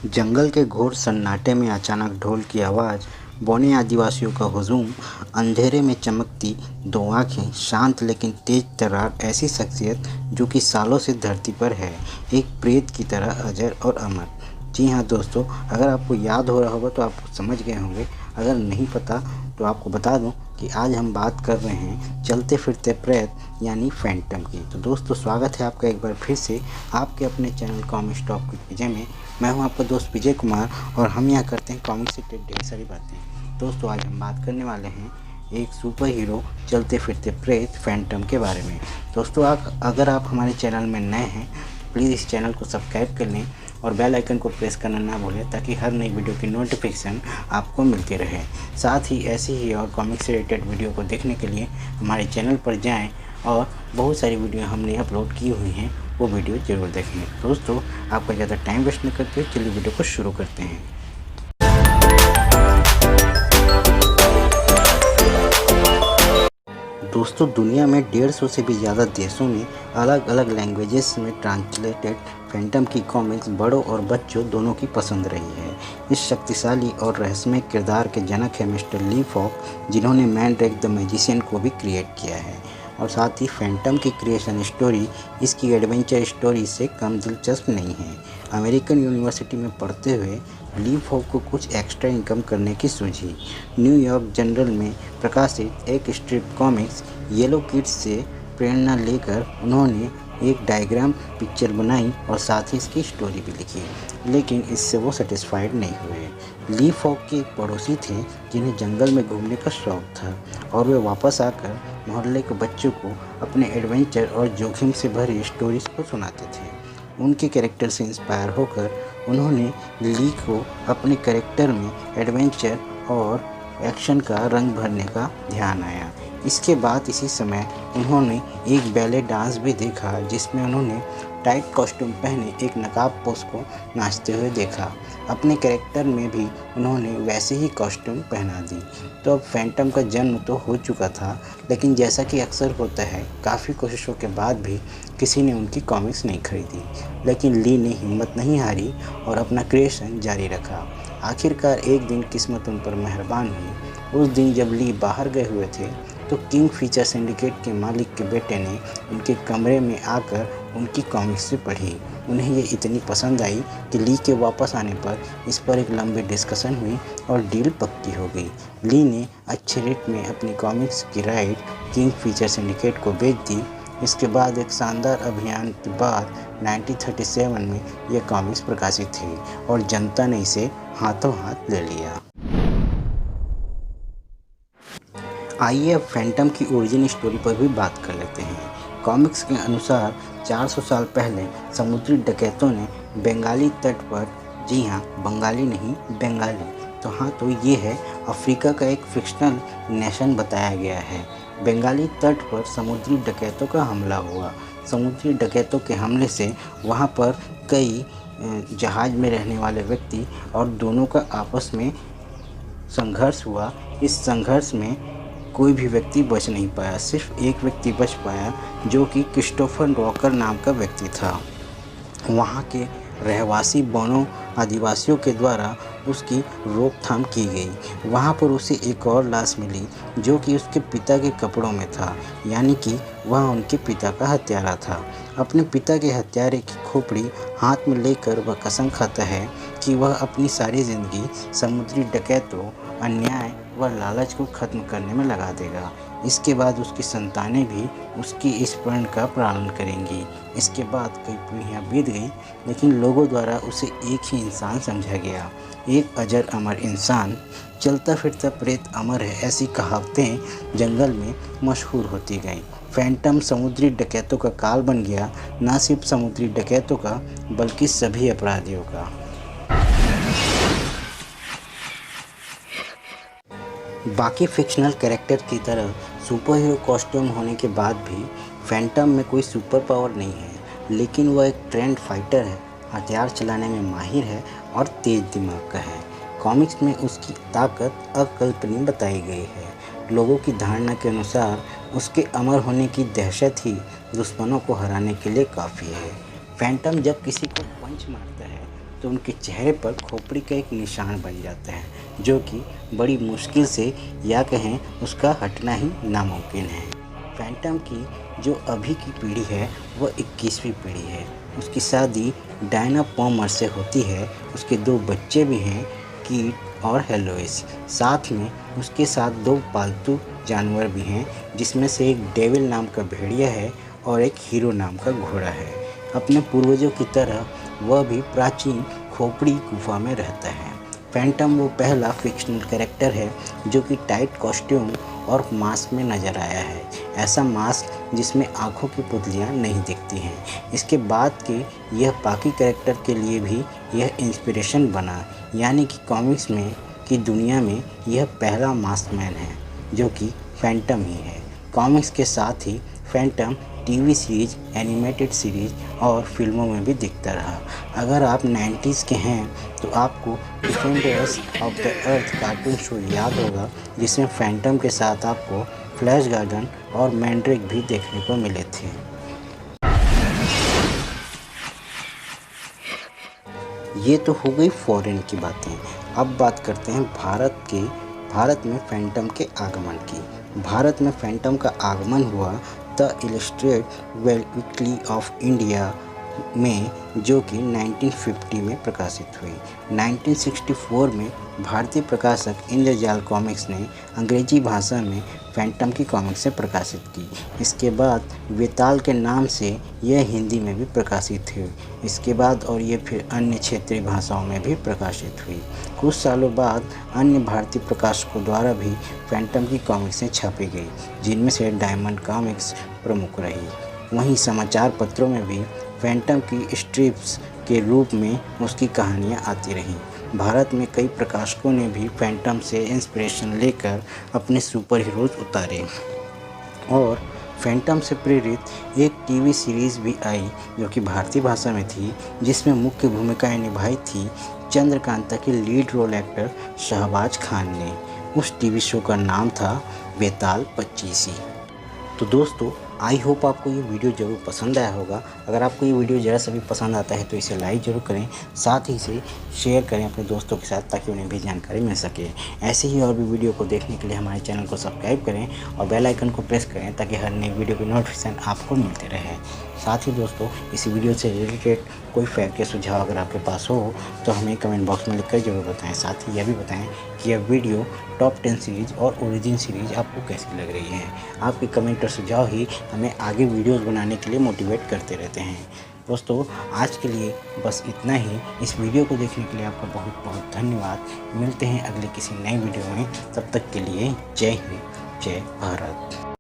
जंगल के घोर सन्नाटे में अचानक ढोल की आवाज़, बौने आदिवासियों का हुजूम, अंधेरे में चमकती दो आँखें, शांत लेकिन तेज तर्रार ऐसी शख्सियत जो कि सालों से धरती पर है, एक प्रेत की तरह अजर और अमर। जी हाँ दोस्तों, अगर आपको याद हो रहा होगा तो आप समझ गए होंगे, अगर नहीं पता तो आपको बता दूं कि आज हम बात कर रहे हैं चलते फिरते प्रेत यानी फैंटम की। तो दोस्तों, स्वागत है आपका एक बार फिर से आपके अपने चैनल कॉमिक्स टॉक विद विजय में। मैं हूं आपका दोस्त विजय कुमार और हम यहाँ करते हैं कॉमिक्स से ढेर सारी बातें। दोस्तों, आज हम बात करने वाले हैं एक सुपर हीरो चलते फिरते प्रेत फैंटम के बारे में। दोस्तों, अगर आप हमारे चैनल में नए हैं प्लीज़ इस चैनल को सब्सक्राइब कर लें और बेल आइकन को प्रेस करना ना भूलें ताकि हर नई वीडियो की नोटिफिकेशन आपको मिलती रहे। साथ ही ऐसी ही और कॉमिक्स से रिलेटेड वीडियो को देखने के लिए हमारे चैनल पर जाएं और बहुत सारी वीडियो हमने अपलोड की हुई हैं, वो वीडियो ज़रूर देखें। दोस्तों, आपका ज़्यादा टाइम वेस्ट न करते चलिए वीडियो को शुरू करते हैं। दोस्तों, दुनिया में 150 से भी ज़्यादा देशों में अलग अलग लैंग्वेजेस में ट्रांसलेटेड फैंटम की कॉमिक्स बड़ों और बच्चों दोनों की पसंद रही है। इस शक्तिशाली और रहस्यमय किरदार के जनक है मिस्टर ली फॉक, जिन्होंने मैनड्रैक द मैजिशियन को भी क्रिएट किया है। और साथ ही फैंटम की क्रिएशन स्टोरी इसकी एडवेंचर स्टोरी से कम दिलचस्प नहीं है। अमेरिकन यूनिवर्सिटी में पढ़ते हुए ली फॉक को कुछ एक्स्ट्रा इनकम करने की सूझी। न्यूयॉर्क जनरल में प्रकाशित एक स्ट्रिप कॉमिक्स येलो किड्स से प्रेरणा लेकर उन्होंने एक डायग्राम पिक्चर बनाई और साथ ही इसकी स्टोरी भी लिखी, लेकिन इससे वो सेटिस्फाइड नहीं हुए। ली फॉक के एक पड़ोसी थे जिन्हें जंगल में घूमने का शौक था और वे वापस आकर मोहल्ले के बच्चों को अपने एडवेंचर और जोखिम से भरी स्टोरीज को सुनाते थे। उनके कैरेक्टर से इंस्पायर होकर उन्होंने ली को अपने कैरेक्टर में एडवेंचर और एक्शन का रंग भरने का ध्यान आया। इसके बाद इसी समय उन्होंने एक बैले डांस भी देखा जिसमें उन्होंने टाइट कॉस्ट्यूम पहने एक नकाबपोश को नाचते हुए देखा। अपने कैरेक्टर में भी उन्होंने वैसे ही कॉस्ट्यूम पहना दी। तो अब फैंटम का जन्म तो हो चुका था, लेकिन जैसा कि अक्सर होता है काफ़ी कोशिशों के बाद भी किसी ने उनकी कॉमिक्स नहीं खरीदी, लेकिन ली ने हिम्मत नहीं हारी और अपना क्रिएशन जारी रखा। आखिरकार एक दिन किस्मत उन पर मेहरबान हुई। उस दिन जब ली बाहर गए हुए थे तो किंग फीचर सिंडिकेट के मालिक के बेटे ने उनके कमरे में आकर उनकी कॉमिक्स से पढ़ी। उन्हें ये इतनी पसंद आई कि ली के वापस आने पर इस पर एक लंबी डिस्कशन हुई और डील पक्की हो गई। ली ने अच्छे रेट में अपनी कॉमिक्स की राइट किंग फीचर सिंडिकेट को बेच दी। इसके बाद एक शानदार अभियान के बाद 1937 में यह कॉमिक्स प्रकाशित हुई और जनता ने इसे हाथों हाथ ले लिया। आइए अब फैंटम की ओरिजिन स्टोरी पर भी बात कर लेते हैं। कॉमिक्स के अनुसार 400 साल पहले समुद्री डकैतों ने बंगाली तट पर, जी हाँ बंगाली नहीं बंगाली, तो ये है अफ्रीका का एक फिक्शनल नेशन बताया गया है। बंगाली तट पर समुद्री डकैतों का हमला हुआ। समुद्री डकैतों के हमले से वहाँ पर कई जहाज़ में रहने वाले व्यक्ति और दोनों का आपस में संघर्ष हुआ। इस संघर्ष में कोई भी व्यक्ति बच नहीं पाया, सिर्फ एक व्यक्ति बच पाया जो कि क्रिस्टोफर रॉकर नाम का व्यक्ति था। वहाँ के रहवासी बोनो आदिवासियों के द्वारा उसकी रोकथाम की गई। वहाँ पर उसे एक और लाश मिली जो कि उसके पिता के कपड़ों में था, यानी कि वह उनके पिता का हत्यारा था। अपने पिता के हत्यारे की खोपड़ी हाथ में लेकर वह कसम खाता है कि वह अपनी सारी ज़िंदगी समुद्री डकैतों, अन्याय व लालच को ख़त्म करने में लगा देगा। इसके बाद उसकी संतानें भी उसकी इस प्रण का पालन करेंगी। इसके बाद कई पीढ़ियाँ बीत गईं, लेकिन लोगों द्वारा उसे एक ही इंसान समझा गया, एक अजर अमर इंसान। चलता फिरता प्रेत अमर है, ऐसी कहावतें जंगल में मशहूर होती गईं। फैंटम समुद्री डकैतों का काल बन गया, न सिर्फ समुद्री डकैतों का बल्कि सभी अपराधियों का। बाकी फिक्शनल कैरेक्टर की तरह सुपर हीरो कॉस्ट्यूम होने के बाद भी फैंटम में कोई सुपर पावर नहीं है, लेकिन वह एक ट्रेंड फाइटर है, हथियार चलाने में माहिर है और तेज दिमाग का है। कॉमिक्स में उसकी ताकत अकल्पनीय बताई गई है। लोगों की धारणा के अनुसार उसके अमर होने की दहशत ही दुश्मनों को हराने के लिए काफ़ी है। फैंटम जब किसी को पंच मारता है तो उनके चेहरे पर खोपड़ी का एक निशान बन जाता है, जो कि बड़ी मुश्किल से या कहें उसका हटना ही नामुमकिन है। फैंटम की जो अभी की पीढ़ी है वह 21वीं पीढ़ी है। उसकी शादी डायना पॉमर से होती है। उसके 2 बच्चे भी हैं, कीट और हेलोइस। साथ में उसके साथ 2 पालतू जानवर भी हैं, जिसमें से एक डेविल नाम का भेड़िया है और एक हीरो नाम का घोड़ा है। अपने पूर्वजों की तरह वह भी प्राचीन खोपड़ी गुफा में रहता है। फैंटम वो पहला फिक्शनल कैरेक्टर है जो कि टाइट कॉस्ट्यूम और मास्क में नज़र आया है। ऐसा मास्क जिसमें आंखों की पुतलियाँ नहीं दिखती हैं। इसके बाद के यह बाकी कैरेक्टर के लिए भी यह इंस्पिरेशन बना, यानी कि कॉमिक्स में की दुनिया में यह पहला मास्कमैन है जो कि फैंटम ही है। कॉमिक्स के साथ ही Phantom TV series, animated series और फिल्मों में भी दिखता रहा। अगर आप 90s के हैं तो आपको defenders of the earth cartoon show याद होगा, जिसमें फैंटम के साथ आपको फ्लैश गॉर्डन और मैंड्रिक भी देखने को मिले थे। ये तो हो गई फॉरेन की बातें। अब बात करते हैं भारत में फैंटम के आगमन की। भारत में फैंटम का आगमन हुआ the illustrated weekly off India में, जो कि 1950 में प्रकाशित हुई। 1964 में भारतीय प्रकाशक इंद्रजाल कॉमिक्स ने अंग्रेजी भाषा में फैंटम की कॉमिक्सें प्रकाशित की। इसके बाद वेताल के नाम से यह हिंदी में भी प्रकाशित हुई। इसके बाद और ये फिर अन्य क्षेत्रीय भाषाओं में भी प्रकाशित हुई। कुछ सालों बाद अन्य भारतीय प्रकाशकों द्वारा भी फैंटम की कॉमिक्सें छापी गई, जिनमें से डायमंड कॉमिक्स प्रमुख रही। वहीं समाचार पत्रों में भी फैंटम की स्ट्रिप्स के रूप में उसकी कहानियाँ आती रहीं। भारत में कई प्रकाशकों ने भी फैंटम से इंस्पिरेशन लेकर अपने सुपर हीरोज़ उतारे और फैंटम से प्रेरित एक टीवी सीरीज़ भी आई जो कि भारतीय भाषा में थी, जिसमें मुख्य भूमिकाएं निभाई थी चंद्रकांता के lead role actor Shahbaz Khan ने। उस टीवी शो का नाम था वेताल 25। तो दोस्तों, आई होप आपको ये वीडियो ज़रूर पसंद आया होगा। अगर आपको ये वीडियो ज़रा सा भी पसंद आता है तो इसे लाइक ज़रूर करें, साथ ही इसे शेयर करें अपने दोस्तों के साथ, ताकि उन्हें भी जानकारी मिल सके। ऐसे ही और भी वीडियो को देखने के लिए हमारे चैनल को सब्सक्राइब करें और बेल आइकन को प्रेस करें, ताकि हर नई वीडियो की नोटिफिकेशन आपको मिलते रहे। साथ ही दोस्तों, इस वीडियो से रिलेटेड कोई फैक्ट या सुझाव अगर आपके पास हो तो हमें कमेंट बॉक्स में लिखकर ज़रूर बताएं। साथ ही यह भी बताएं कि यह वीडियो टॉप 10 सीरीज़ और ओरिजिन सीरीज़ आपको कैसी लग रही है। आपके कमेंट और सुझाव ही हमें आगे वीडियोज़ बनाने के लिए मोटिवेट करते रहते हैं। दोस्तों, आज के लिए बस इतना ही। इस वीडियो को देखने के लिए आपका बहुत बहुत धन्यवाद। मिलते हैं अगले किसी नए वीडियो में। तब तक के लिए जय हिंद, जय भारत।